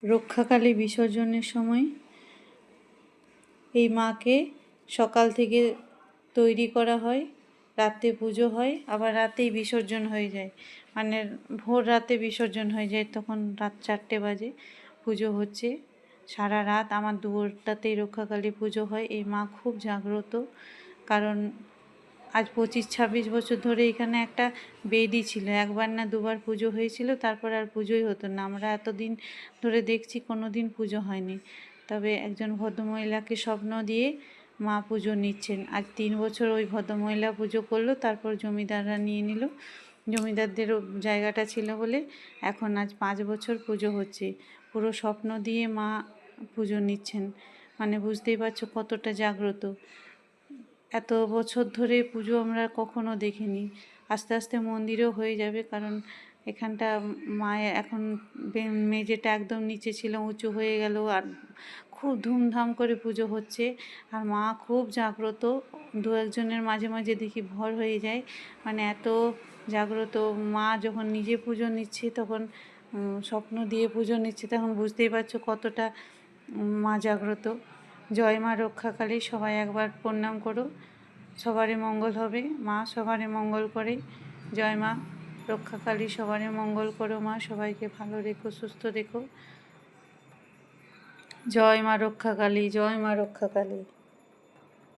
রক্ষাকালী বিসর্জনের সময় এই মাকে সকাল থেকে তৈরি করা হয়, রাতে পুজো হয়, আবার রাতেই বিসর্জন হয়ে যায়। মানে ভোর রাতে বিসর্জন হয়ে যায়, তখন রাত 4টে বাজে। পুজো হচ্ছে সারা রাত। আমার দুয়ারটাতেই রক্ষাকালী পুজো হয়। এই মা খুব জাগ্রত, কারণ আজ 25-26 বছর ধরে এখানে একটা বেদি ছিল। একবার না দুবার পুজো হয়েছিল, তারপর আর পুজোই হতো না। আমরা এতদিন ধরে দেখছি কোনো দিন পুজো হয়নি। তবে একজন ভদ্রমহিলাকে স্বপ্ন দিয়ে মা পুজো নিচ্ছেন। আজ 3 বছর ওই ভদ্রমহিলা পুজো করলো, তারপর জমিদাররা নিয়ে নিল। জমিদারদেরও জায়গাটা ছিল বলে এখন আজ 5 বছর পুজো হচ্ছে। পুরো স্বপ্ন দিয়ে মা পুজো নিচ্ছেন, মানে বুঝতেই পারছো কতটা জাগ্রত। এত বছর ধরে পুজো আমরা কখনো দেখিনি। আস্তে আস্তে মন্দিরও হয়ে যাবে, কারণ এখানটা মায়ের এখন মেঝেটা একদম নিচে ছিল, উঁচু হয়ে গেল। আর খুব ধুমধাম করে পুজো হচ্ছে, আর মা খুব জাগ্রত। দু একজনের মাঝে মাঝে দেখি ভর হয়ে যায়, মানে এত জাগ্রত। মা যখন নিজে পুজো নিচ্ছে, তখন স্বপ্ন দিয়ে পুজো নিচ্ছে, তখন বুঝতেই পারছো কতটা মা জাগ্রত। জয় মা রক্ষাকালী, সবাই একবার প্রণাম করো, সবারই মঙ্গল হবে। মা সবারই মঙ্গল করে। জয় মা রক্ষাকালী, সবারই মঙ্গল করো মা, সবাইকে ভালো রেখো, সুস্থ রেখো। জয় মা রক্ষাকালী, জয় মা রক্ষাকালী।